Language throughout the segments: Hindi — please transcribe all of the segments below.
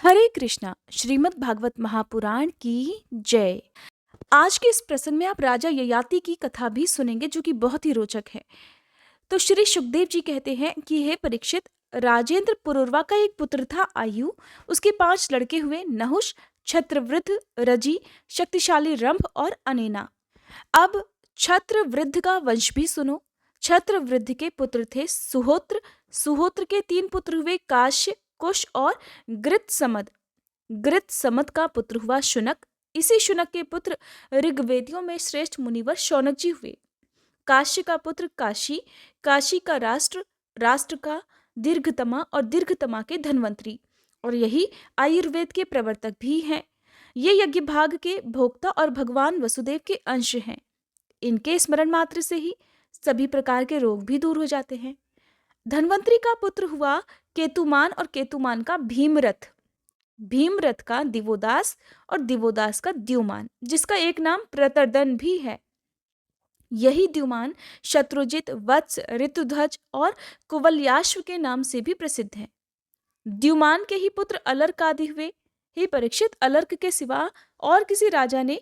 हरे कृष्णा। श्रीमद् भागवत महापुराण की जय। आज के इस प्रसंग में आप राजा ययाति की कथा भी सुनेंगे, जो कि बहुत ही रोचक है। तो श्री सुखदेव जी कहते हैं कि हे परीक्षित, राजेंद्र पुरुरवा का एक पुत्र था आयु। उसके 5 लड़के हुए, नहुष, छत्रवृद्ध, रजि, शक्तिशाली रंभ और अनेना। अब छत्रवृद्ध का वंश भी सुनो। छत्रवृद्ध के पुत्र थे सुहोत्र। सुहोत्र के 3 पुत्र हुए, काश्य, कुश और गृत्समद। गृत्समद का पुत्र हुआ शुनक। इसी शुनक के पुत्र ऋग्वेदियों में श्रेष्ठ मुनिवर शौनक जी हुए। काश्य का पुत्र काशी, काशी का राष्ट्र, राष्ट्र का दीर्घतमा और दीर्घतमा के धन्वंतरी, और यही आयुर्वेद के प्रवर्तक भी हैं। ये यज्ञ भाग के भोक्ता और भगवान वसुदेव के अंश हैं। इनके स्मरण मात्र से ही सभी प्रकार के रोग भी दूर हो जाते हैं। धन्वंतरी का पुत्र हुआ केतुमान, और केतुमान का भीमरथ, भीमरथ का दिवोदास, और दिवोदास का द्युमान, जिसका एक नाम प्रतरदन भी है। यही द्युमान शत्रुजित, वत्स, ऋतुध्वज और कुवलयाश्व के नाम से भी प्रसिद्ध है। द्युमान के ही पुत्र अलर्क आदि हुए। हे परीक्षित, अलर्क के सिवा और किसी राजा ने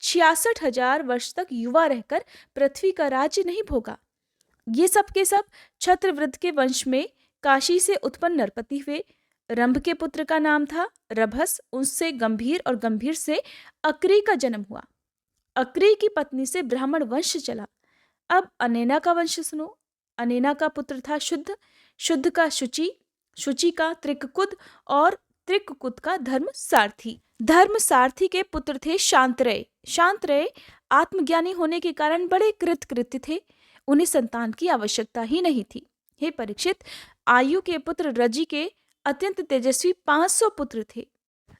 66,000 वर्ष तक युवा रहकर पृथ्वी का राज्य नहीं भोगा। ये सब के सब छत्रवृद्ध के वंश में काशी से उत्पन्न नरपति हुए। रंभ के पुत्र का नाम था रभस, उससे गंभीर, और गंभीर से अक्री का जन्म हुआ। अक्री की पत्नी से ब्राह्मण वंश चला। अब अनेना का वंश सुनो। अनेना का पुत्र था शुद्ध, शुद्ध का शुचि, शुचि का त्रिककुद, और त्रिककुद का धर्म सारथी। धर्म सारथी के पुत्र थे शांतरेय। शांतरेय आत्मज्ञानी होने के कारण बड़े कृतकृत्य थे। उन्हें संतान की आवश्यकता ही नहीं थी। हे परीक्षित, आयु के पुत्र रजि के अत्यंत तेजस्वी 500 पुत्र थे।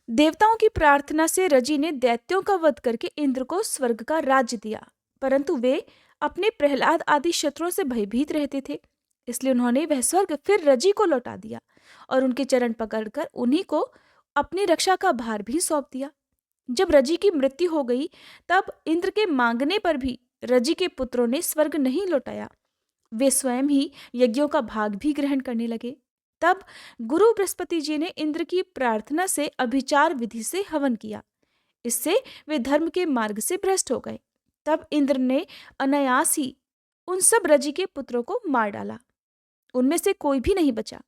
देवताओं की प्रार्थना से रजि ने दैत्यों का वध करके इंद्र को स्वर्ग का राज्य दिया, परंतु वे अपने प्रहलाद आदि शत्रुओं से भयभीत रहते थे। इसलिए उन्होंने वह स्वर्ग फिर रजि को लौटा दिया, और उनके चरण पकड़कर उन्हीं को अपनी रक्षा का भार भी सौंप दिया। जब रजि की मृत्यु हो गई, तब इंद्र के मांगने पर भी रजि के पुत्रों ने स्वर्ग नहीं लौटाया। वे स्वयं ही यज्ञों का भाग भी ग्रहण करने लगे। तब गुरु बृहस्पति जी ने इंद्र की प्रार्थना से अभिचार विधि से हवन किया। इससे वे धर्म के मार्ग से भ्रष्ट हो गए। तब इंद्र ने अनायास ही उन सब रजि के पुत्रों को मार डाला। उनमें से कोई भी नहीं बचा।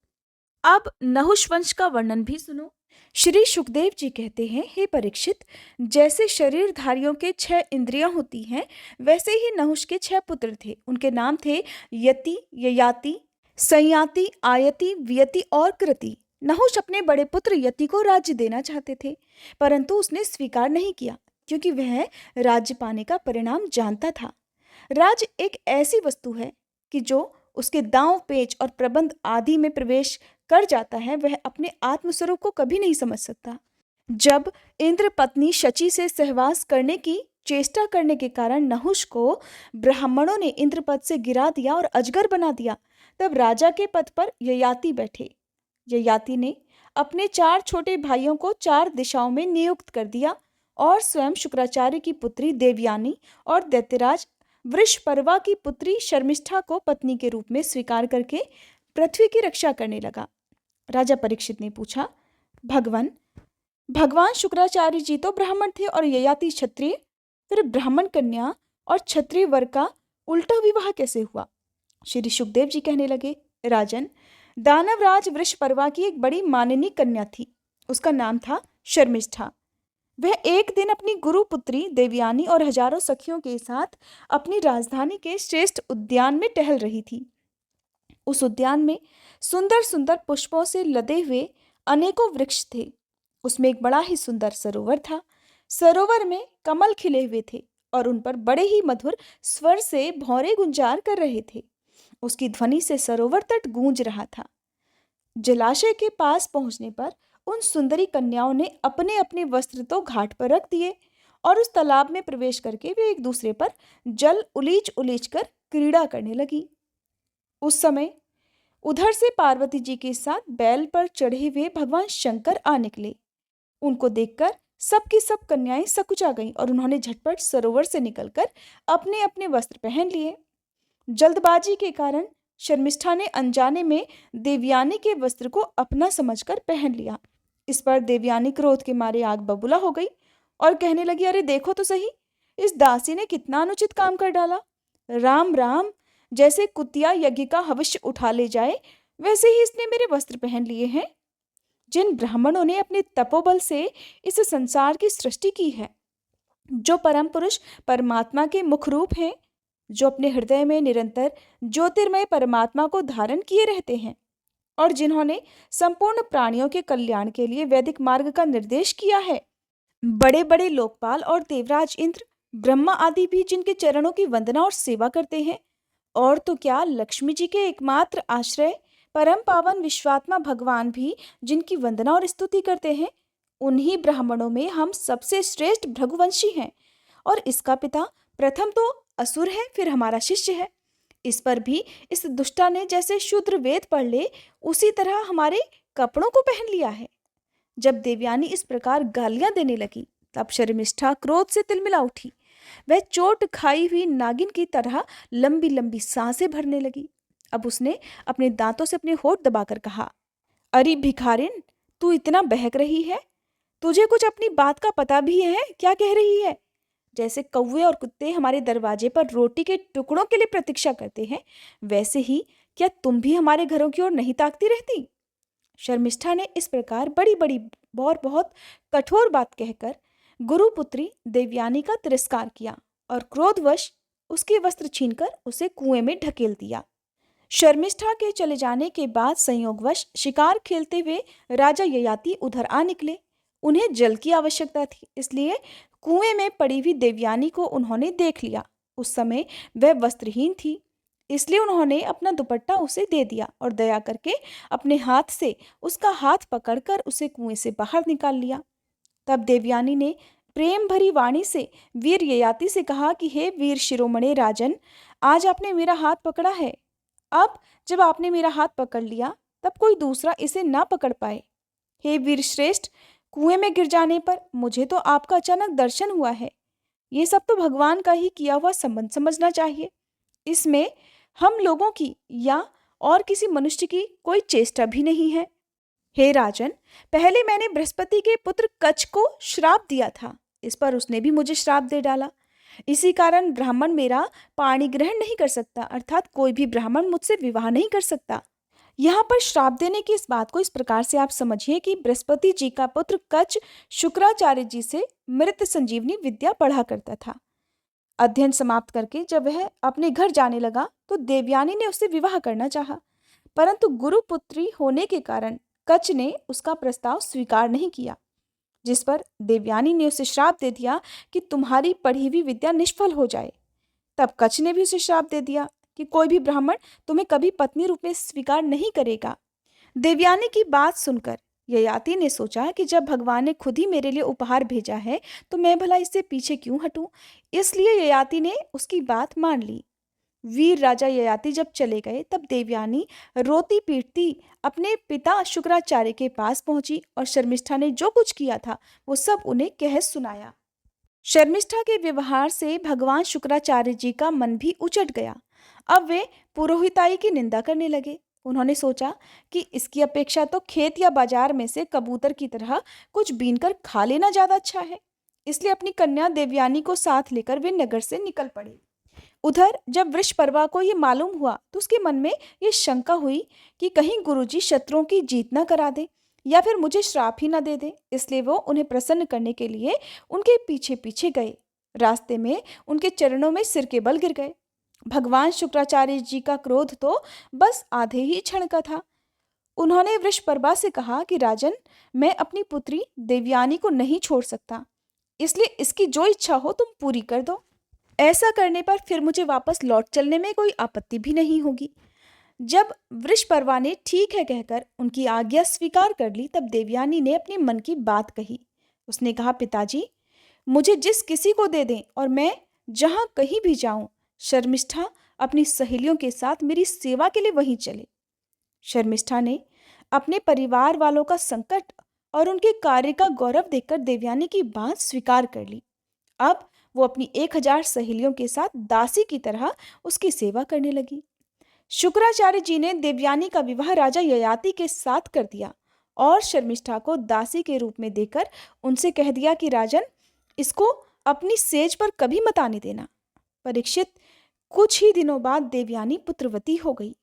अब नहुष वंश का वर्णन भी सुनो। श्री सुखदेव जी कहते हैं, हे परीक्षित, जैसे शरीरधारियों के 6 इंद्रियां होती हैं, वैसे ही नहुष के 6 पुत्र थे। उनके नाम थे यति, ययाति, संयाति, आयति, वियति और कृति। नहुष अपने बड़े पुत्र यति को राज्य देना चाहते थे, परंतु उसने स्वीकार नहीं किया, क्योंकि वह राज्य पाने का परिणाम जानता था। राज्य एक ऐसी वस्तु है कि जो उसके दांव, पेच और प्रबंध आदि में प्रवेश कर जाता है, वह अपने आत्मस्वरूप को कभी नहीं समझ सकता। जब इंद्र पत्नी शची से सहवास करने की चेष्टा करने के कारण नहुष को ब्राह्मणों ने इंद्रपद से गिरा दिया और अजगर बना दिया, तब राजा के पद पर ययाति बैठे। ययाति ने अपने 4 छोटे भाइयों को 4 दिशाओं में नियुक्त कर दिया, और स्वयं शुक्राचार्य की पुत्री देवयानी और दैत्यराज वृषपर्वा की पुत्री शर्मिष्ठा को पत्नी के रूप में स्वीकार करके पृथ्वी की रक्षा करने लगा। राजा परीक्षित ने पूछा, भगवान शुक्राचार्य जी तो ब्राह्मण थे और ययाति क्षत्रिय, फिर ब्राह्मण कन्या और क्षत्रिय वर का उल्टा विवाह कैसे हुआ? श्री सुखदेव जी कहने लगे, राजन, दानवराज वृषपर्वा की एक बड़ी माननीय कन्या थी। उसका नाम था शर्मिष्ठा। वह एक दिन अपनी गुरु पुत्री देवयानी और हजारों सखियों के साथ अपनी राजधानी के श्रेष्ठ उद्यान में टहल रही थी। उस उद्यान में सुंदर सुंदर पुष्पों से लदे हुए अनेकों वृक्ष थे। उसमें एक बड़ा ही सुंदर सरोवर था। सरोवर में कमल खिले हुए थे, और उन पर बड़े ही मधुर स्वर से भौरे गुंजार कर रहे थे। उसकी ध्वनि से सरोवर तट गूंज रहा था। जलाशय के पास पहुंचने पर उन सुंदरी कन्याओं ने अपने अपने वस्त्र तो घाट पर रख दिए, और उस तालाब में प्रवेश करके वे एक दूसरे पर जल उलीच उलीच कर क्रीड़ा करने लगी। उस समय उधर से पार्वती जी के साथ बैल पर चढ़े हुए भगवान शंकर आ निकले। उनको देखकर सब की सब कन्याएं सकुचा गईं, और उन्होंने झटपट सरोवर से निकलकर अपने अपने वस्त्र पहन लिए। जल्दबाजी के कारण शर्मिष्ठा ने अनजाने में देवयानी के वस्त्र को अपना समझकर पहन लिया। इस पर देवयानी क्रोध के मारे आग बबूला हो गई और कहने लगी, अरे देखो तो सही, इस दासी ने कितना अनुचित काम कर डाला। राम राम, जैसे कुतिया यज्ञ का हविष्य उठा ले जाए, वैसे ही इसने मेरे वस्त्र पहन लिए हैं। जिन ब्राह्मणों ने अपने तपोबल से इस संसार की सृष्टि की है, जो परम पुरुष परमात्मा के मुख रूप हैं, जो अपने हृदय में निरंतर ज्योतिर्मय परमात्मा को धारण किए रहते हैं, और जिन्होंने संपूर्ण प्राणियों के कल्याण के लिए वैदिक मार्ग का निर्देश किया है, बड़े बड़े लोकपाल और देवराज इंद्र, ब्रह्मा आदि भी जिनके चरणों की वंदना और सेवा करते हैं, और तो क्या लक्ष्मी जी के एकमात्र आश्रय परम पावन विश्वात्मा भगवान भी जिनकी वंदना और स्तुति करते हैं, उन्हीं ब्राह्मणों में हम सबसे श्रेष्ठ भृगुवंशी हैं। और इसका पिता प्रथम तो असुर है, फिर हमारा शिष्य है। इस पर भी इस दुष्टा ने जैसे शूद्र वेद पढ़ ले, उसी तरह हमारे कपड़ों को पहन लिया है। जब देवयानी इस प्रकार गालियां देने लगी, तब शर्मिष्ठा क्रोध से तिलमिला उठी। वह चोट खाई हुई नागिन की तरह लंबी लंबी सांसें भरने लगी। अब उसने अपने दांतों से अपने होठ दबाकर कहा, अरे भिखारिन, तू इतना बहक रही है, तुझे कुछ अपनी बात का पता भी है? क्या कह रही है? जैसे कौवे और कुत्ते हमारे दरवाजे पर रोटी के टुकड़ों के लिए प्रतीक्षा करते हैं, वैसे ही क्या तुम भी हमारे घरों की ओर नहीं ताकती रहती? शर्मिष्ठा ने इस प्रकार बड़ी बड़ी और बहुत कठोर बात कहकर गुरुपुत्री देवयानी का तिरस्कार किया और क्रोधवश उसके वस्त्र छीनकर उसे कुएं में ढकेल दिया। शर्मिष्ठा के चले जाने के बाद संयोगवश शिकार खेलते हुए राजा ययाति उधर आ निकले। उन्हें जल की आवश्यकता थी, इसलिए कुएं में पड़ी हुई देवयानी को उन्होंने देख लिया। उस समय वह वस्त्रहीन थी, इसलिए उन्होंने अपना दुपट्टा उसे दे दिया और दया करके अपने हाथ से उसका हाथ पकड़कर उसे कुएं से बाहर निकाल लिया। तब देवयानी ने प्रेम भरी वाणी से वीर ययाति से कहा कि हे वीर शिरोमणि राजन, आज आपने मेरा हाथ पकड़ा है। अब जब आपने मेरा हाथ पकड़ लिया, तब कोई दूसरा इसे ना पकड़ पाए। हे वीर श्रेष्ठ, कुएं में गिर जाने पर मुझे तो आपका अचानक दर्शन हुआ है। ये सब तो भगवान का ही किया हुआ संबंध समझना चाहिए। इसमें हम लोगों की या और किसी मनुष्य की कोई चेष्टा भी नहीं है। हे राजन, पहले मैंने बृहस्पति के पुत्र कच्छ को श्राप दिया था, इस पर उसने भी मुझे श्राप दे डाला। इसी कारण ब्राह्मण मेरा पाणी ग्रहण नहीं कर सकता, अर्थात कोई भी ब्राह्मण मुझसे विवाह नहीं कर सकता। यहाँ पर श्राप देने की इस बात को इस प्रकार से आप समझिए कि बृहस्पति जी का पुत्र कच्छ शुक्राचार्य जी से मृत संजीवनी विद्या पढ़ा करता था। अध्ययन समाप्त करके जब वह अपने घर जाने लगा, तो देवयानी ने उससे विवाह करना चाहा, परंतु गुरुपुत्री होने के कारण कच्छ ने उसका प्रस्ताव स्वीकार नहीं किया, जिस पर देवयानी ने उसे श्राप दे दिया कि तुम्हारी पढ़ी हुई विद्या निष्फल हो जाए। तब कच्छ ने भी उसे श्राप दे दिया कि कोई भी ब्राह्मण तुम्हें कभी पत्नी रूप में स्वीकार नहीं करेगा। देवयानी की बात सुनकर ययाति ने सोचा कि जब भगवान ने खुद ही मेरे लिए उपहार भेजा है, तो मैं भला इससे पीछे क्यों हटूं। इसलिए ययाति ने उसकी बात मान ली। वीर राजा ययाति जब चले गए, तब देवयानी रोती पीटती अपने पिता शुक्राचार्य के पास पहुंची और शर्मिष्ठा ने जो कुछ किया था वो सब उन्हें कह सुनाया। शर्मिष्ठा के व्यवहार से भगवान शुक्राचार्य जी का मन भी उचट गया। अब वे पुरोहिताई की निंदा करने लगे। उन्होंने सोचा कि इसकी अपेक्षा तो खेत या बाजार में से कबूतर की तरह कुछ बीनकर खा लेना ज्यादा अच्छा है। इसलिए अपनी कन्या देवयानी को साथ लेकर वे नगर से निकल पड़े। उधर जब वृषपर्वा को ये मालूम हुआ, तो उसके मन में ये शंका हुई कि कहीं गुरुजी शत्रुओं की जीत न करा दे या फिर मुझे श्राप ही न दे दे। इसलिए वो उन्हें प्रसन्न करने के लिए उनके पीछे पीछे गए। रास्ते में उनके चरणों में सिर के बल गिर गए। भगवान शुक्राचार्य जी का क्रोध तो बस आधे ही क्षण का था। उन्होंने वृषपर्वा से कहा कि राजन, मैं अपनी पुत्री देवयानी को नहीं छोड़ सकता, इसलिए इसकी जो इच्छा हो तुम पूरी कर दो। ऐसा करने पर फिर मुझे वापस लौट चलने में कोई आपत्ति भी नहीं होगी। जब वृषपर्वा ने ठीक है कहकर उनकी आज्ञा स्वीकार कर ली, तब देवयानी ने अपने मन की बात कही। उसने कहा, पिताजी, मुझे जिस किसी को दे दें और मैं जहां कहीं भी जाऊं, शर्मिष्ठा अपनी सहेलियों के साथ मेरी सेवा के लिए वहीं चले। शर्मिष्ठा ने अपने परिवार वालों का संकट और उनके कार्य का गौरव देखकर देवयानी की बात स्वीकार कर ली। अब वो अपनी 1000 सहेलियों के साथ दासी की तरह उसकी सेवा करने लगी। शुक्राचार्य जी ने देवयानी का विवाह राजा ययाति के साथ कर दिया और शर्मिष्ठा को दासी के रूप में देकर उनसे कह दिया कि राजन, इसको अपनी सेज पर कभी मत आने देना। परीक्षित, कुछ ही दिनों बाद देवयानी पुत्रवती हो गई।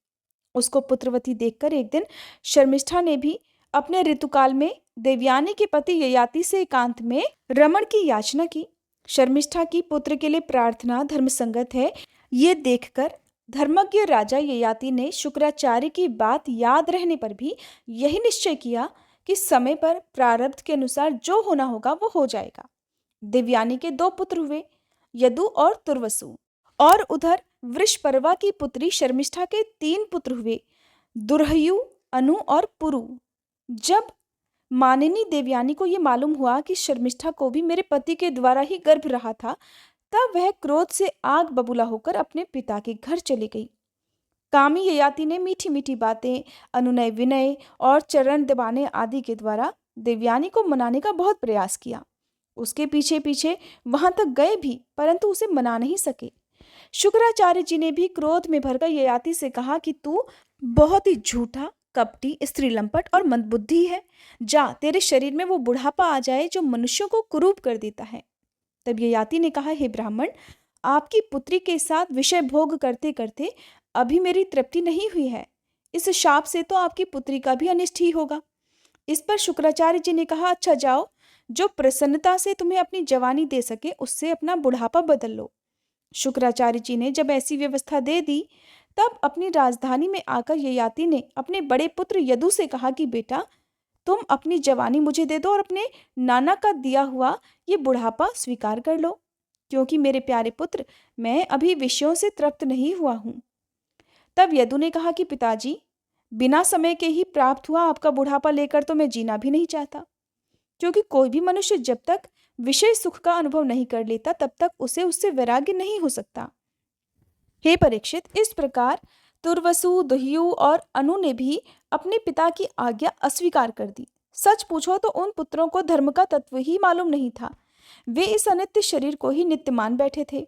उसको पुत्रवती देखकर एक दिन शर्मिष्ठा ने भी अपने ऋतुकाल में देवयानी के पति ययाति से एकांत में रमण की याचना की। शर्मिष्ठा की पुत्र के लिए प्रार्थना धर्मसंगत है, ये देखकर धर्मज्ञ राजा ययाति ने शुक्राचार्य की बात याद रहने पर भी यही निश्चय किया कि समय पर प्रारब्ध के अनुसार जो होना होगा वो हो जाएगा। देवयानी के 2 पुत्र हुए, यदु और तुर्वसु, और उधर वृषपर्वा की पुत्री शर्मिष्ठा के 3 पुत्र हुए, दुर्हयु, अनु और पुरु। जब मानिनी देवयानी को यह मालूम हुआ कि शर्मिष्ठा को भी मेरे पति के द्वारा ही गर्भ रहा था, तब वह क्रोध से आग बबूला होकर अपने पिता के घर चली गई। कामी ययाति ने मीठी मीठी बातें, अनुनय विनय और चरण दबाने आदि के द्वारा देवयानी को मनाने का बहुत प्रयास किया। उसके पीछे पीछे वहां तक गए भी, परंतु उसे मना नहीं सके। शुक्राचार्य जी ने भी क्रोध में भरकर ययाति से कहा कि तू बहुत ही झूठा, कपटी, स्त्रीलंपट और मंदबुद्धि है। जा, तेरे शरीर में वो बुढ़ापा आ जाए जो मनुष्यों को कुरूप कर देता है। तब ययाति ने कहा, हे ब्राह्मण, आपकी पुत्री के साथ विषय भोग करते करते अभी मेरी तृप्ति नहीं हुई है। इस शाप से तो आपकी पुत्री का भी अनिष्ट ही होगा। इस पर शुक्राचार्य जी ने कहा, अच्छा जाओ, जो प्रसन्नता से तुम्हें अपनी जवानी दे सके उससे अपना बुढ़ापा बदल लो। शुक्राचार्य जी ने जब ऐसी व्यवस्था दे दी, तब अपनी राजधानी में आकर ययाति ने अपने बड़े पुत्र यदु से कहा कि बेटा, तुम अपनी जवानी मुझे दे दो और अपने नाना का दिया हुआ ये बुढ़ापा स्वीकार कर लो, क्योंकि मेरे प्यारे पुत्र, मैं अभी विषयों से तृप्त नहीं हुआ हूँ। तब यदु ने कहा कि पिताजी, बिना समय के ही प्राप्त हुआ आपका बुढ़ापा लेकर तो मैं जीना भी नहीं चाहता, क्योंकि कोई भी मनुष्य जब तक विषय सुख का अनुभव नहीं कर लेता तब तक उसे उससे वैराग्य नहीं हो सकता। हे परीक्षित, इस प्रकार तुर्वसु, दुह्यु और अनु ने भी अपने पिता की आज्ञा अस्वीकार कर दी। सच पूछो तो उन पुत्रों को धर्म का तत्व ही मालूम नहीं था। वे इस अनित्य शरीर को ही नित्य मान बैठे थे।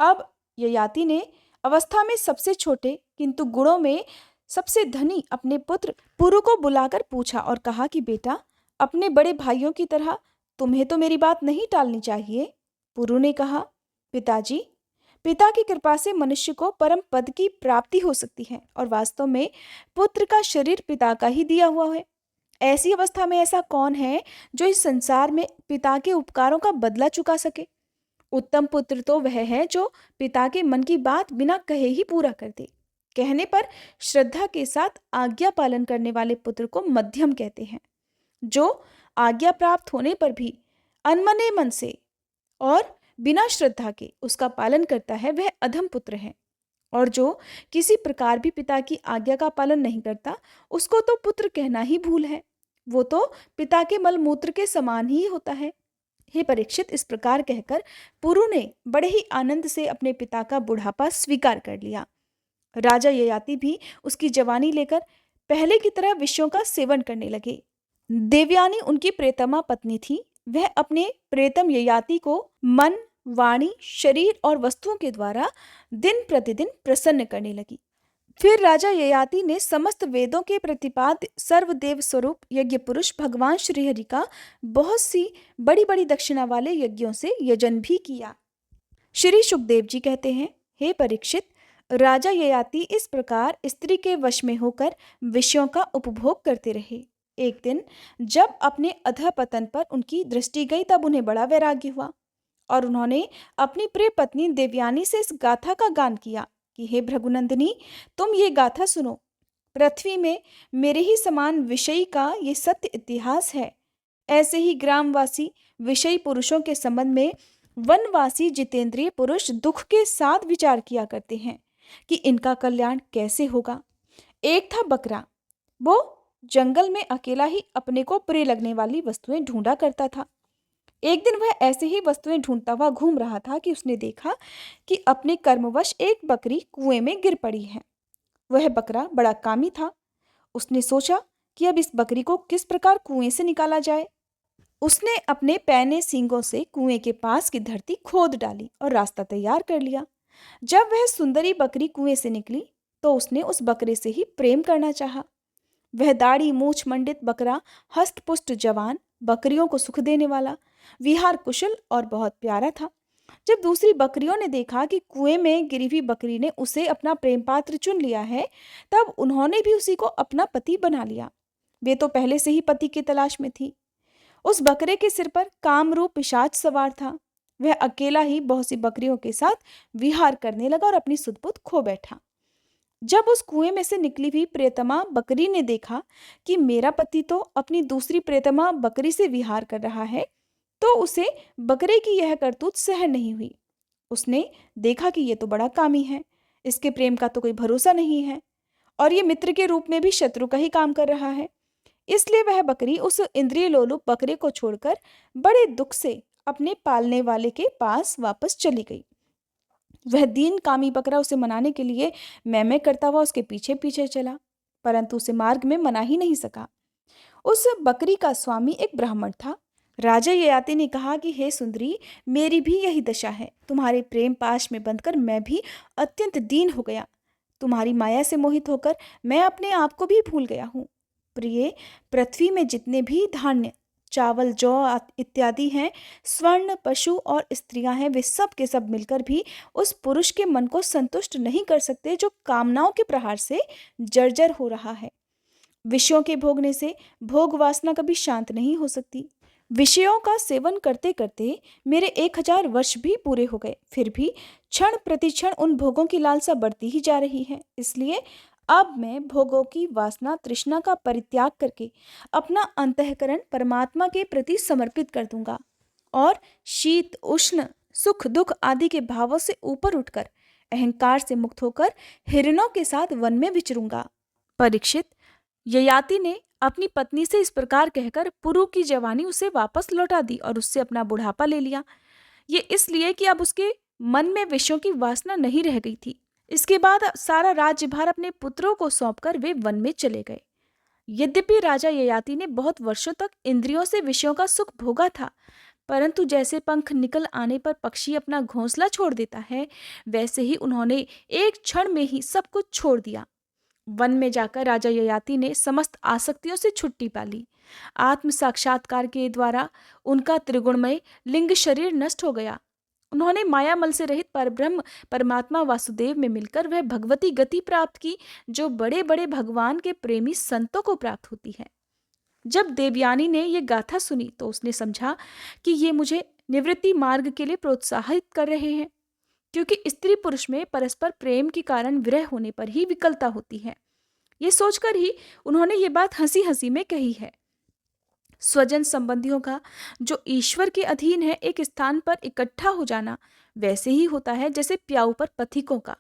अब ययाति ने अवस्था में सबसे छोटे किंतु गुणों में सबसे धनी अपने पुत्र पुरु को बुलाकर पूछा और कहा कि बेटा, अपने बड़े भाइयों की तरह तुम्हें तो मेरी बात नहीं टालनी चाहिए। पुरु ने कहा, पिताजी, पिता की कृपा से मनुष्य को परम पद की प्राप्ति हो सकती है, और वास्तव में पुत्र का शरीर पिता का ही दिया हुआ है। ऐसी अवस्था में ऐसा कौन है जो इस संसार में पिता के उपकारों का बदला चुका सके। उत्तम पुत्र तो वह है जो पिता के मन की बात बिना कहे ही पूरा कर दे। कहने पर श्रद्धा के साथ आज्ञा पालन करने वाले पुत्र को मध्यम कहते हैं। जो आज्ञा प्राप्त होने पर भी अनमने मन से और बिना श्रद्धा के उसका पालन करता है, वह अधम पुत्र है। और जो किसी प्रकार भी पिता की आज्ञा का पालन नहीं करता, उसको तो पुत्र कहना ही भूल है। वो तो पिता के मलमूत्र के समान ही होता है। हे परीक्षित, इस प्रकार कहकर पुरु ने बड़े ही आनंद से अपने पिता का बुढ़ापा स्वीकार कर लिया। राजा ययाति भी उसकी जवानी लेकर पहले की तरह विषयों का सेवन करने लगे। देवयानी उनकी प्रियतमा पत्नी थी। वह अपने प्रियतम ययाति को मन, वाणी, शरीर और वस्तुओं के द्वारा दिन प्रतिदिन प्रसन्न करने लगी। फिर राजा ययाति ने समस्त वेदों के प्रतिपाद्य सर्वदेव स्वरूप यज्ञ पुरुष भगवान श्रीहरि का बहुत सी बड़ी बड़ी दक्षिणा वाले यज्ञों से यजन भी किया। श्री सुखदेव जी कहते हैं, हे परीक्षित, राजा ययाति इस प्रकार स्त्री के वश में होकर विषयों का उपभोग करते रहे। एक दिन जब अपने अधःपतन पर उनकी दृष्टि गई, तब उन्हें बड़ा वैराग्य हुआ और उन्होंने अपनी प्रिय पत्नी देवयानी से इस गाथा का गान किया कि हे भृगुनंदिनी, तुम ये गाथा सुनो। पृथ्वी में मेरे ही समान विषयी का ये सत्य इतिहास है। ऐसे ही ग्रामवासी विषयी पुरुषों के संबंध में वनवासी जितेंद्रिय पुरुष दुख के साथ विचार किया करते हैं कि इनका कल्याण कैसे होगा। एक था बकरा, वो जंगल में अकेला ही अपने को प्रिय लगने वाली वस्तुएं ढूंढा करता था। एक दिन वह ऐसे ही वस्तुएं ढूंढता हुआ घूम रहा था कि उसने देखा कि अपने कर्मवश एक बकरी कुएं में गिर पड़ी है। वह बकरा बड़ा कामी था। उसने सोचा कि अब इस बकरी को किस प्रकार कुएं से निकाला जाए। उसने अपने पैने सींगों से कुएं के पास की धरती खोद डाली और रास्ता तैयार कर लिया। जब वह सुंदरी बकरी कुएं से निकली तो उसने उस बकरे से ही प्रेम करना चाहा। वह दाढ़ी मूछ मंडित बकरा, हष्टपुष्ट जवान, बकरियों को सुख देने वाला, विहार कुशल और बहुत प्यारा था। जब दूसरी बकरियों ने देखा कि कुएं में गिरी हुई बकरी ने उसे अपना प्रेम पात्र चुन लिया है, तब उन्होंने भी उसी को अपना पति बना लिया। वे तो पहले से ही पति की तलाश में थी। उस बकरे के सिर पर कामरूप पिशाच सवार था। वह अकेला ही बहुत सी बकरियों के साथ विहार करने लगा और अपनी सुध-बुध खो बैठा। जब उस कुएं में से निकली हुई प्रियतमा बकरी ने देखा कि मेरा पति तो अपनी दूसरी प्रियतमा बकरी से विहार कर रहा है, तो उसे बकरे की यह करतूत सहन नहीं हुई। उसने देखा कि ये तो बड़ा कामी है, इसके प्रेम का तो कोई भरोसा नहीं है और ये मित्र के रूप में भी शत्रु का ही काम कर रहा है। इसलिए वह बकरी उस इंद्रिय लोलुप बकरे को छोड़कर बड़े दुख से अपने पालने वाले के पास वापस चली गई। वह दीन कामी बकरा उसे मनाने के लिए मैं करता हुआ उसके पीछे पीछे चला, परंतु उसे मार्ग में मना ही नहीं सका। उस बकरी का स्वामी एक ब्राह्मण था। राजा ययाति ने कहा कि हे सुंदरी, मेरी भी यही दशा है। तुम्हारे प्रेम पाश में बंधकर मैं भी अत्यंत दीन हो गया। तुम्हारी माया से मोहित होकर मैं अपने आप को भी भूल गया हूँ। प्रिय, पृथ्वी में जितने भी धान्य, चावल, जौ इत्यादि हैं, स्वर्ण, पशु और स्त्रियां हैं, वे सब के सब मिलकर भी उस पुरुष के मन को संतुष्ट नहीं कर सकते जो कामनाओं के प्रहार से जर्जर हो रहा है। विषयों के भोगने से भोग वासना कभी शांत नहीं हो सकती। विषयों का सेवन करते करते मेरे 1000 वर्ष भी पूरे हो गए, फिर भी क्षण प्रतिक्षण उन भोगों की लालसा बढ़ती ही जा रही है। इसलिए अब मैं भोगों की वासना तृष्णा का परित्याग करके अपना अंतःकरण परमात्मा के प्रति समर्पित कर दूंगा और शीत उष्ण सुख दुख आदि के भावों से ऊपर उठकर अहंकार से मुक्त होकर हिरणों के साथ वन में विचरूंगा। परीक्षित, ययाति ने अपनी पत्नी से इस प्रकार कहकर पुरु की जवानी उसे वापस लौटा दी और उससे अपना बुढ़ापा ले लिया। ये इसलिए कि अब उसके मन में विषयों की वासना नहीं रह गई थी। इसके बाद सारा राज्यभार अपने पुत्रों को सौंपकर वे वन में चले गए। यद्यपि राजा ययाति ने बहुत वर्षों तक इंद्रियों से विषयों का सुख भोगा था, परंतु जैसे पंख निकल आने पर पक्षी अपना घोंसला छोड़ देता है, वैसे ही उन्होंने एक क्षण में ही सब कुछ छोड़ दिया। वन में जाकर राजा ययाति ने समस्त आसक्तियों से छुट्टी पा ली। आत्म साक्षात्कार के द्वारा उनका त्रिगुणमय लिंग शरीर नष्ट हो गया। उन्होंने मायामल से रहित परब्रह्म परमात्मा वासुदेव में मिलकर वह भगवती गति प्राप्त की जो बड़े बड़े भगवान के प्रेमी संतों को प्राप्त होती है। जब देवयानी ने यह गाथा सुनी तो उसने समझा कि ये मुझे निवृत्ति मार्ग के लिए प्रोत्साहित कर रहे हैं, क्योंकि स्त्री पुरुष में परस्पर प्रेम के कारण विरह होने पर ही विकलता होती है। ये सोचकर ही उन्होंने ये बात हंसी हंसी में कही है। स्वजन संबंधियों का जो ईश्वर के अधीन है एक स्थान पर इकट्ठा हो जाना वैसे ही होता है जैसे प्याऊ पर पथिकों का।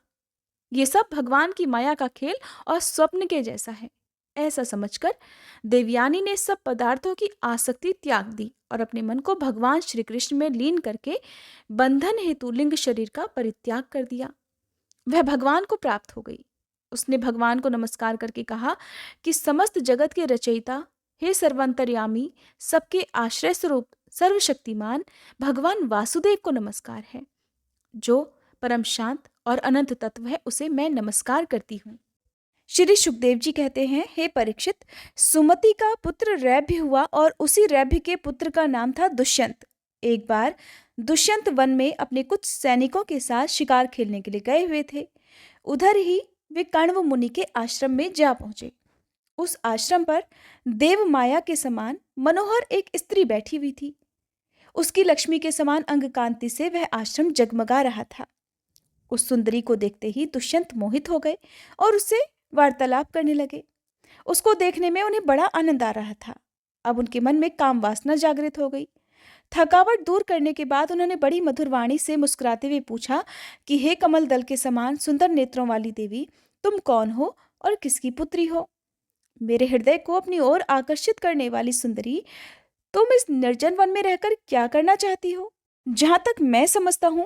ये सब भगवान की माया का खेल और स्वप्न के जैसा है। ऐसा समझकर देवयानी ने सब पदार्थों की आसक्ति त्याग दी और अपने मन को भगवान श्री कृष्ण में लीन करके बंधन हेतु लिंग शरीर का परित्याग कर दिया। वह भगवान को प्राप्त हो गई। उसने भगवान को नमस्कार करके कहा कि समस्त जगत के रचयिता, हे सर्वांतर्यामी, सबके आश्रय स्वरूप सर्वशक्तिमान भगवान वासुदेव को नमस्कार है। जो परम शांत और अनंत तत्व है उसे मैं नमस्कार करती हूँ। श्री सुखदेव जी कहते हैं, हे परीक्षित, सुमति का पुत्र रैभ्य हुआ और उसी रैभ्य के पुत्र का नाम था दुष्यंत। एक बार दुष्यंत वन में अपने कुछ सैनिकों के साथ शिकार खेलने के लिए गए हुए थे। उधर ही वे कण्व मुनि के आश्रम में जा पहुंचे। उस आश्रम पर देव माया के समान मनोहर एक स्त्री बैठी हुई थी। उसकी लक्ष्मी के समान अंग कांति से वह आश्रम जगमगा रहा था। उस सुंदरी को देखते ही दुष्यंत मोहित हो गए और उससे वार्तालाप करने लगे। उसको देखने में उन्हें बड़ा आनंद आ रहा था। अब उनके मन में काम वासना जागृत हो गई। थकावट दूर करने के बाद उन्होंने बड़ी मधुर वाणी से मुस्कुराते हुए पूछा कि हे कमल दल के समान सुंदर नेत्रों वाली देवी, तुम कौन हो और किसकी पुत्री हो? मेरे हृदय को अपनी ओर आकर्षित करने वाली सुंदरी, तुम इस निर्जन वन में रहकर क्या करना चाहती हो? जहां तक मैं समझता हूं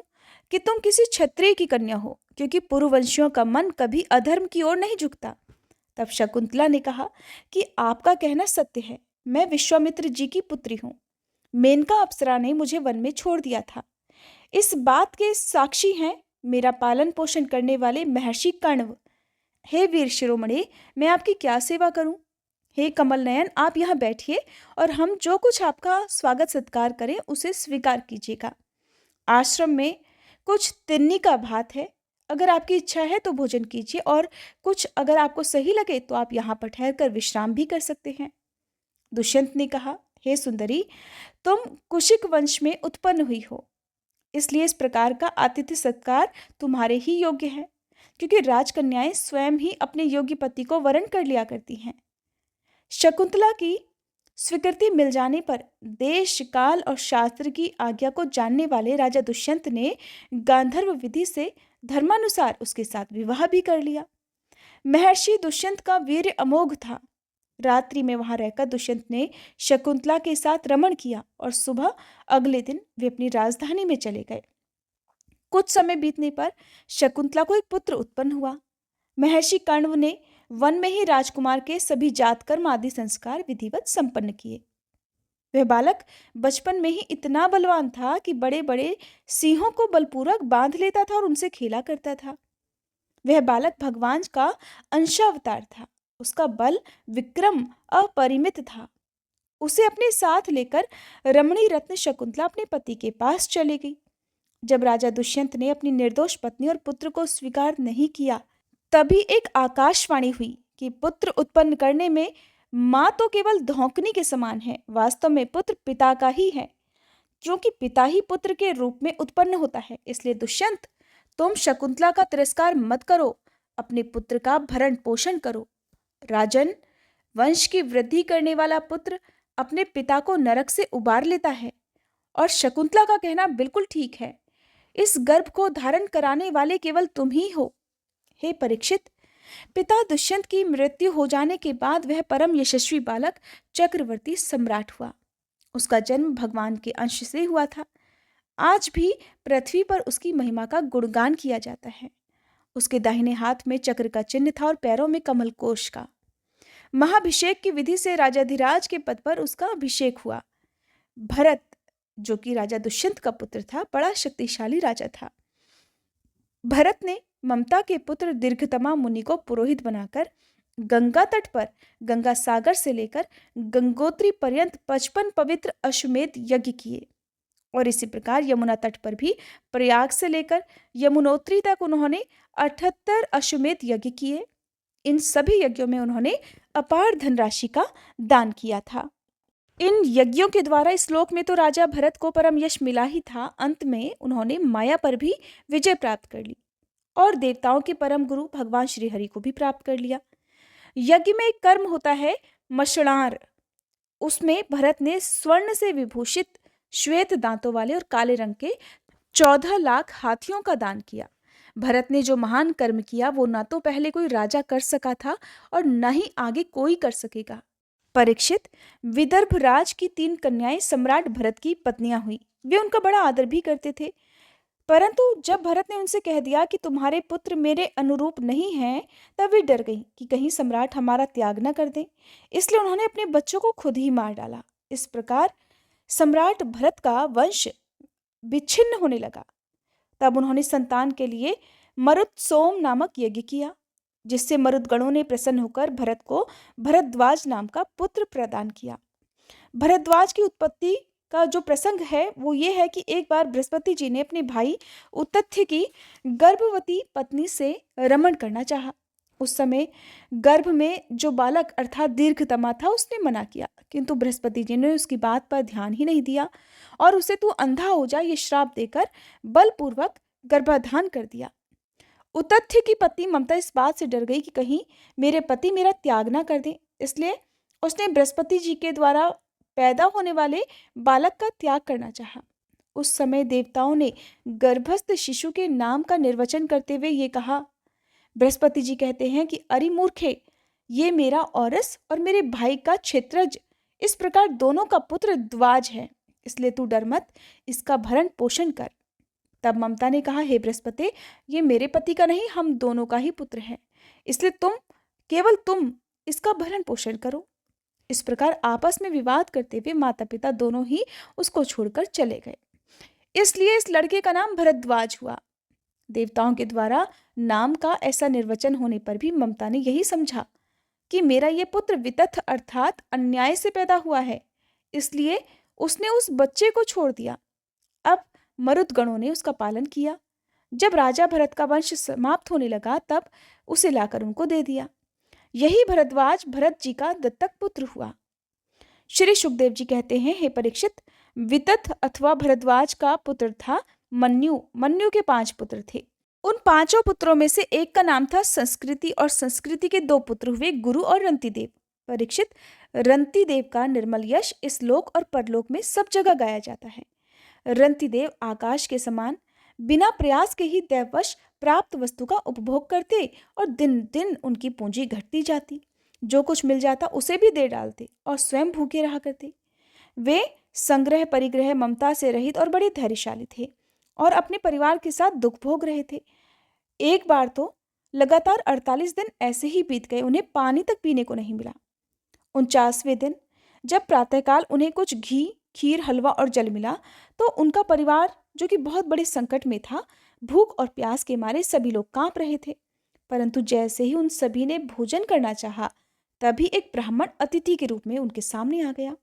कि तुम किसी क्षत्रिय की कन्या हो, क्योंकि पुरुवंशियों का मन कभी अधर्म की ओर नहीं झुकता। तब शकुंतला ने कहा कि आपका कहना सत्य है, मैं विश्वामित्र जी की पुत्री हूँ। मेनका अप्सरा ने मुझे वन में छोड़ दिया था। इस बात के साक्षी हैं मेरा पालन पोषण करने वाले महर्षि कण्व। हे वीर शिरोमणि, मैं आपकी क्या सेवा करूं? हे कमल नयन, आप यहाँ बैठिए और हम जो कुछ आपका स्वागत सत्कार करें उसे स्वीकार कीजिएगा। आश्रम में कुछ तिन्नी का भात है, अगर आपकी इच्छा है तो भोजन कीजिए, और कुछ अगर आपको सही लगे तो आप यहाँ पर ठहर कर विश्राम भी कर सकते हैं। दुष्यंत ने कहा, हे सुंदरी, तुम कुशिक वंश में उत्पन्न हुई हो, इसलिए इस प्रकार का आतिथ्य सत्कार तुम्हारे ही योग्य है, क्योंकि राजकन्याएं स्वयं ही अपने योग्य पति को वरण कर लिया करती हैं। शकुंतला की स्वीकृति मिल जाने पर देश काल और शास्त्र की आज्ञा को जानने वाले राजा दुष्यंत ने गांधर्व विधि से धर्मानुसार उसके साथ विवाह भी कर लिया। महर्षि दुष्यंत का वीर्य अमोघ था। रात्रि में वहां रहकर दुष्यंत ने शकुंतला के साथ रमण किया और सुबह अगले दिन वे अपनी राजधानी में चले गए। कुछ समय बीतने पर शकुंतला को एक पुत्र उत्पन्न हुआ। महर्षि कण्व ने वन में ही राजकुमार के सभी जातकर्म आदि संस्कार विधिवत संपन्न किए। वह बालक बचपन में ही इतना बलवान था कि बड़े बड़े सिंहों को बलपूर्वक बांध लेता था और उनसे खेला करता था। वह बालक भगवान का अंशावतार था। उसका बल विक्रम अपरिमित था। उसे अपने साथ लेकर रमणी रत्न शकुंतला अपने पति के पास चली गई। जब राजा दुष्यंत ने अपनी निर्दोष पत्नी और पुत्र को स्वीकार नहीं किया, तभी एक आकाशवाणी हुई कि पुत्र उत्पन्न करने में माँ तो केवल धौंकनी के समान है, वास्तव में पुत्र पिता का ही है, क्योंकि पिता ही पुत्र के रूप में उत्पन्न होता है। इसलिए दुष्यंत, तुम शकुंतला का तिरस्कार मत करो, अपने पुत्र का भरण पोषण करो। राजन, वंश की वृद्धि करने वाला पुत्र अपने पिता को नरक से उबार लेता है, और शकुंतला का कहना बिल्कुल ठीक है। इस गर्भ को धारण कराने वाले केवल तुम ही हो। हे परीक्षित, पिता दुष्यंत की मृत्यु हो जाने के बाद वह परम यशस्वी बालक चक्रवर्ती सम्राट हुआ। उसका जन्म भगवान के अंश से हुआ था। आज भी पृथ्वी पर उसकी महिमा का गुणगान किया जाता है। उसके दाहिने हाथ में चक्र का चिन्ह था और पैरों में कमल कोश का। महाभिषेक की विधि से राजाधिराज के पद पर उसका अभिषेक हुआ। भरत, जो कि राजा दुष्यंत का पुत्र था, बड़ा शक्तिशाली राजा था। भरत ने ममता के पुत्र दीर्घतमा मुनि को पुरोहित बनाकर गंगा तट पर गंगा सागर से लेकर गंगोत्री पर्यंत 55 पवित्र अश्वमेध यज्ञ किए, और इसी प्रकार यमुना तट पर भी प्रयाग से लेकर यमुनोत्री तक उन्होंने 78 अश्वमेध यज्ञ किए। इन सभी यज्ञों में उन्होंने अपार धनराशि का दान किया था। इन यज्ञों के द्वारा इस श्लोक में तो राजा भरत को परम यश मिला ही था, अंत में उन्होंने माया पर भी विजय प्राप्त कर ली और देवताओं के परम गुरु भगवान श्री हरि को भी प्राप्त कर लिया। यज्ञ में एक कर्म होता है मशणार। उसमें भरत ने स्वर्ण से विभूषित श्वेत दांतों वाले और काले रंग के 14 लाख हाथियों का दान किया। भरत ने जो महान कर्म किया वो ना तो पहले कोई राजा कर सका था और न ही आगे कोई कर सकेगा। परीक्षित, विदर्भ राज की 3 कन्याएं सम्राट भरत की पत्नियां हुई। वे उनका बड़ा आदर भी करते थे, परंतु जब भरत ने उनसे कह दिया कि तुम्हारे पुत्र मेरे अनुरूप नहीं हैं, तब वे डर गईं कि कहीं सम्राट हमारा त्याग न कर दें। इसलिए उन्होंने अपने बच्चों को खुद ही मार डाला। इस प्रकार सम्राट भरत का वंश विच्छिन्न होने लगा। तब उन्होंने संतान के लिए मरुत्सोम नामक यज्ञ किया, जिससे मरुदगणों ने प्रसन्न होकर भरत को भरद्वाज नाम का पुत्र प्रदान किया। भरद्वाज की उत्पत्ति का जो प्रसंग है वो ये है कि एक बार बृहस्पति जी ने अपने भाई उतथ्य की गर्भवती पत्नी से रमण करना चाहा। उस समय गर्भ में जो बालक अर्थात दीर्घतमा था उसने मना किया, किंतु बृहस्पति जी ने उसकी बात पर ध्यान ही नहीं दिया और उसे तू अंधा हो जा ये श्राप देकर बलपूर्वक गर्भाधान कर दिया। उतथ्य की पत्नी ममता इस बात से डर गई कि कहीं मेरे पति मेरा त्याग ना कर दें, इसलिए उसने बृहस्पति जी के द्वारा पैदा होने वाले बालक का त्याग करना चाहा। उस समय देवताओं ने गर्भस्थ शिशु के नाम का निर्वचन करते हुए ये कहा। बृहस्पति जी कहते हैं कि अरे मूर्खे, ये मेरा औरस और मेरे भाई का क्षेत्रज, इस प्रकार दोनों का पुत्र द्वाज है, इसलिए तू डर मत, इसका भरण पोषण कर। तब ममता ने कहा, हे बृहस्पति, ये मेरे पति का नहीं, हम दोनों का ही पुत्र है, इसलिए केवल तुम इसका भरण पोषण करो। इस प्रकार आपस में विवाद करते हुए माता पिता दोनों ही उसको छोड़कर चले गए। इसलिए इस लड़के का नाम भरद्वाज हुआ। देवताओं के द्वारा नाम का ऐसा निर्वचन होने पर भी ममता ने यही समझा कि मेरा ये पुत्र वितथ अर्थात अन्याय से पैदा हुआ है, इसलिए उसने उस बच्चे को छोड़ दिया। अब मरुदगणों ने उसका पालन किया। जब राजा भरत का वंश समाप्त होने लगा तब उसे लाकर उनको दे दिया। यही भरद्वाज भरत जी का दत्तक पुत्र हुआ। श्री सुखदेव जी कहते हैं, हे परीक्षित, वितथ अथवा भरद्वाज का पुत्र था मन्यु। मन्यु के 5 पुत्र थे। उन 5 पुत्रों में से एक का नाम था संस्कृति और संस्कृति के 2 पुत्र हुए गुरु और रंतिदेव। परीक्षित, रंतिदेव का निर्मल यश इस लोक और परलोक में सब जगह गाया जाता है। रंतिदेव आकाश के समान बिना प्रयास के ही दैववश प्राप्त वस्तु का उपभोग करते और दिन दिन उनकी पूंजी घटती जाती। जो कुछ मिल जाता उसे भी दे डालते और स्वयं भूखे रहा करते। वे संग्रह परिग्रह ममता से रहित और बड़े धैर्यशाली थे और अपने परिवार के साथ दुख भोग रहे थे। एक बार तो लगातार 48 दिन ऐसे ही बीत गए, उन्हें पानी तक पीने को नहीं मिला। 49वें दिन जब प्रातःकाल उन्हें कुछ घी, खीर, हलवा और जल मिला तो उनका परिवार, जो कि बहुत बड़े संकट में था, भूख और प्यास के मारे सभी लोग कांप रहे थे। परंतु जैसे ही उन सभी ने भोजन करना चाहा, तभी एक ब्राह्मण अतिथि के रूप में उनके सामने आ गया।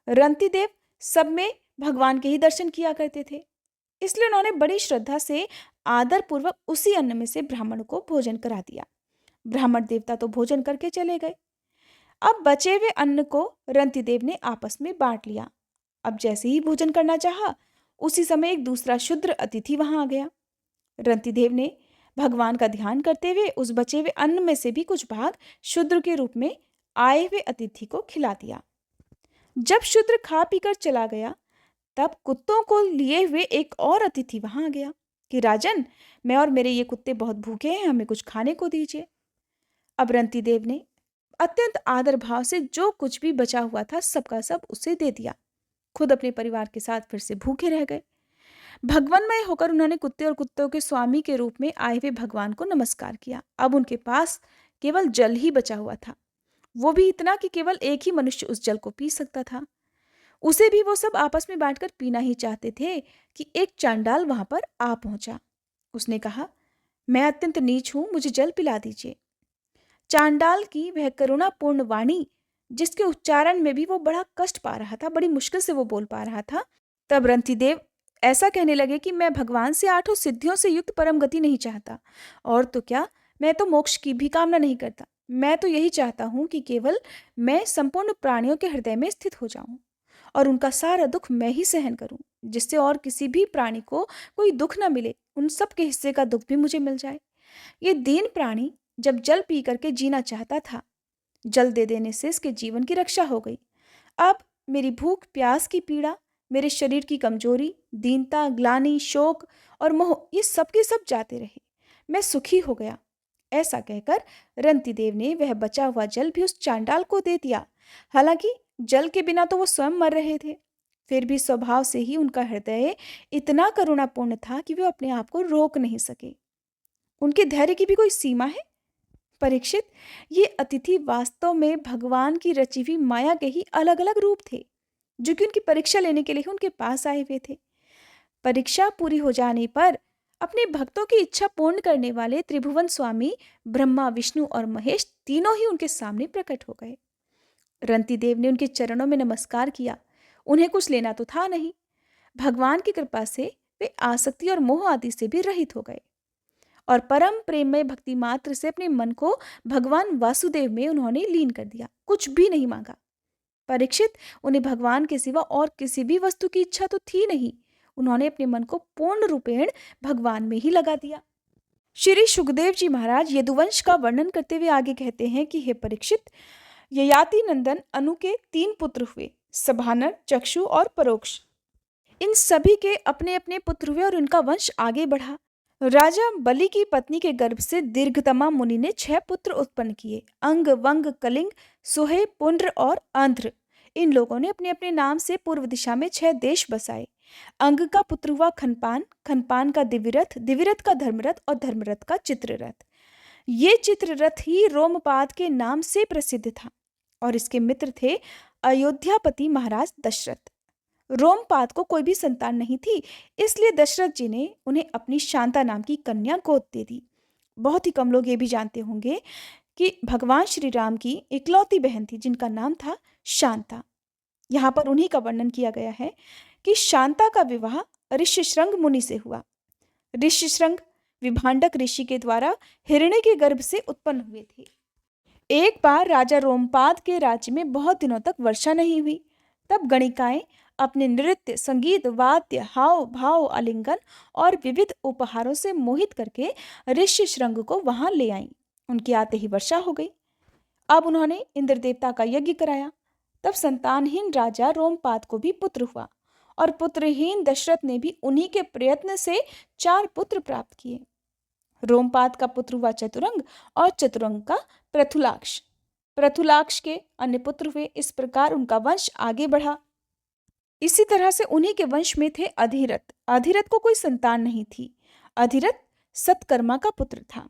रंतिदेव सब में भगवान के ही दर्शन किया करते थे, इसलिए उन्होंने बड़ी श्रद्धा से आदर पूर्वक उसी अन्न में से ब्राह्मण को भोजन करा दिया। ब्राह्मण देवता तो भोजन करके चले गए। अब बचे हुए अन्न को रंतिदेव ने आपस में बांट लिया। अब जैसे ही भोजन करना चाहा, उसी समय एक दूसरा शूद्र अतिथि वहां आ गया। रंतिदेव ने भगवान का ध्यान करते हुए उस बचे हुए अन्न में से भी कुछ भाग शूद्र के रूप में आए हुए अतिथि को खिला दिया। जब शूद्र खा पीकर चला गया, तब कुत्तों को लिए हुए एक और अतिथि वहां आ गया कि राजन, मैं और मेरे ये कुत्ते बहुत भूखे हैं, हमें कुछ खाने को दीजिए। अब रंतिदेव ने अत्यंत आदर भाव से जो कुछ भी बचा हुआ था सबका सब उसे दे दिया। खुद अपने परिवार के साथ फिर से भूखे रह गए। भगवानमय होकर उन्होंने कुत्ते और कुत्तों के स्वामी के रूप में आए हुए भगवान को नमस्कार किया। अब उनके पास केवल जल ही बचा हुआ था, वो भी इतना कि केवल एक ही मनुष्य उस जल को पी सकता था। उसे भी वो सब आपस में बांटकर पीना ही चाहते थे कि एक चांडाल वहां पर आ पहुंचा। उसने कहा, मैं अत्यंत नीच हूं, मुझे जल पिला दीजिए। चांडाल की वह करुणापूर्ण वाणी, जिसके उच्चारण में भी वो बड़ा कष्ट पा रहा था, बड़ी मुश्किल से वो बोल पा रहा था, तब रंतिदेव ऐसा कहने लगे कि मैं भगवान से 8 सिद्धियों से युक्त परम गति नहीं चाहता, और तो क्या, मैं तो मोक्ष की भी कामना नहीं करता। मैं तो यही चाहता हूं कि केवल मैं संपूर्ण प्राणियों के हृदय में स्थित हो जाऊं और उनका सारा दुख मैं ही सहन करूं, जिससे और किसी भी प्राणी को कोई दुख न मिले, उन सब के हिस्से का दुख भी मुझे मिल जाए। ये दीन प्राणी जब जल पी करके जीना चाहता था, जल दे देने से इसके जीवन की रक्षा हो गई। अब मेरी भूख प्यास की पीड़ा, मेरे शरीर की कमजोरी, दीनता, ग्लानि, शोक और मोह, ये सब के सब जाते रहे। मैं सुखी हो गया। ऐसा कहकर रंतिदेव ने वह बचा हुआ जल भी उस चांडाल को दे दिया। हालांकि जल के बिना तो वो स्वयं मर रहे थे, फिर भी स्वभाव से ही उनका हृदय इतना करुणापूर्ण था कि वे अपने आप को रोक नहीं सके। उनके धैर्य की भी कोई सीमा है? परीक्षित, ये अतिथि वास्तव में भगवान की रची हुई माया के ही अलग अलग रूप थे, जो कि उनकी परीक्षा लेने के लिए उनके पास आए हुए थे। परीक्षा पूरी हो जाने पर अपने भक्तों की इच्छा पूर्ण करने वाले त्रिभुवन स्वामी ब्रह्मा, विष्णु और महेश तीनों ही उनके सामने प्रकट हो गए। रंतिदेव ने उनके चरणों में नमस्कार किया। उन्हें कुछ लेना तो था नहीं। भगवान की कृपा से वे आसक्ति और मोह आदि से भी रहित हो गए और परम प्रेम में भक्ति मात्र से अपने मन को भगवान वासुदेव में उन्होंने लीन कर दिया। कुछ भी नहीं मांगा। परीक्षित, उन्हें भगवान के सिवा और किसी भी वस्तु की इच्छा तो थी नहीं। उन्होंने अपने मन को पूर्ण रूपेण भगवान में ही लगा दिया। श्री सुखदेव जी महाराज यदुवंश का वर्णन करते हुए आगे कहते हैं कि हे परीक्षित, ययाति नंदन अनु के 3 पुत्र हुए, सभानर, चक्षु और परोक्ष। इन सभी के अपने अपने पुत्र हुए और उनका वंश आगे बढ़ा। राजा बलि की पत्नी के गर्भ से दीर्घतमा मुनि ने 6 पुत्र उत्पन्न किए, अंग, वंग, कलिंग, सुहे, पुंड्र और आंध्र। इन लोगों ने अपने अपने नाम से पूर्व दिशा में 6 देश बसाए। अंग का पुत्र हुआ खनपान, खनपान का दिविरथ, दिविरथ का धर्मरथ और धर्मरथ का चित्ररथ। ये चित्ररथ ही रोमपाद के नाम से प्रसिद्ध था और इसके मित्र थे अयोध्यापति महाराज दशरथ। रोमपाद को कोई भी संतान नहीं थी, इसलिए दशरथ जी ने उन्हें अपनी शांता नाम की कन्या गोद दे दी। बहुत ही कम लोग ये भी जानते होंगे कि भगवान श्री राम की इकलौती बहन थी जिनका नाम था शांता। यहाँ पर उन्हीं का वर्णन किया गया है कि शांता का विवाह ऋष्यशृंग मुनि से हुआ। ऋष्यशृंग विभांडक ऋषि के द्वारा हिरण्य के गर्भ से उत्पन्न हुए थे। एक बार राजा रोमपाद के राज्य में बहुत दिनों तक वर्षा नहीं हुई। तब गणिकाएं अपने नृत्य, संगीत, वाद्य, हाव भाव, आलिंगन और विविध उपहारों से मोहित करके ऋष्यशृंग को वहां ले आईं। उनके आते ही वर्षा हो गई। अब उन्होंने इंद्र देवता का यज्ञ कराया। तब संतानहीन राजा रोमपाद को भी पुत्र हुआ और पुत्रहीन दशरथ ने भी उन्हीं के प्रयत्न से 4 पुत्र प्राप्त किए। रोमपाद का पुत्र हुआ चतुरंग और चतुरंग का पृथुलाक्ष। पृथुलाक्ष के अन्य पुत्र हुए। इस प्रकार उनका वंश आगे बढ़ा। इसी तरह से उन्हीं के वंश में थे अधिरथ। अधिरथ को कोई संतान नहीं थी। अधिरथ सतकर्मा का पुत्र था।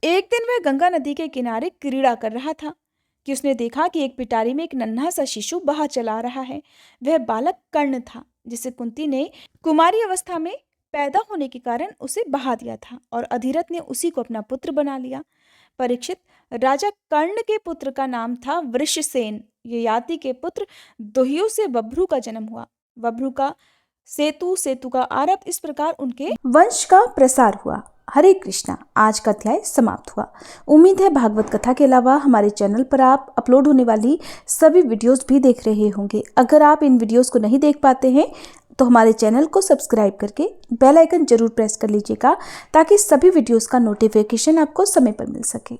एक दिन वह गंगा नदी के किनारे क्रीड़ा कर रहा था कि उसने देखा कि एक पिटारी में एक नन्हा सा शिशु बहा चला रहा है। वह बालक कर्ण था, जिसे कुंती ने कुमारी अवस्था में पैदा होने के कारण उसे बहा दिया था और अधिरथ ने उसी को अपना पुत्र बना लिया। परीक्षित, राजा कर्ण के पुत्र का नाम था वृषसेन। ययाति के पुत्र दुह्यु से बभ्रू का जन्म हुआ। बभ्रू का सेतु, सेतु का आरभ। इस प्रकार उनके वंश का प्रसार हुआ। हरे कृष्णा। आज का अध्याय समाप्त हुआ। उम्मीद है भागवत कथा के अलावा हमारे चैनल पर आप अपलोड होने वाली सभी वीडियोस भी देख रहे होंगे। अगर आप इन वीडियोस को नहीं देख पाते हैं तो हमारे चैनल को सब्सक्राइब करके बेल आइकन जरूर प्रेस कर लीजिएगा ताकि सभी वीडियोस का नोटिफिकेशन आपको समय पर मिल सके।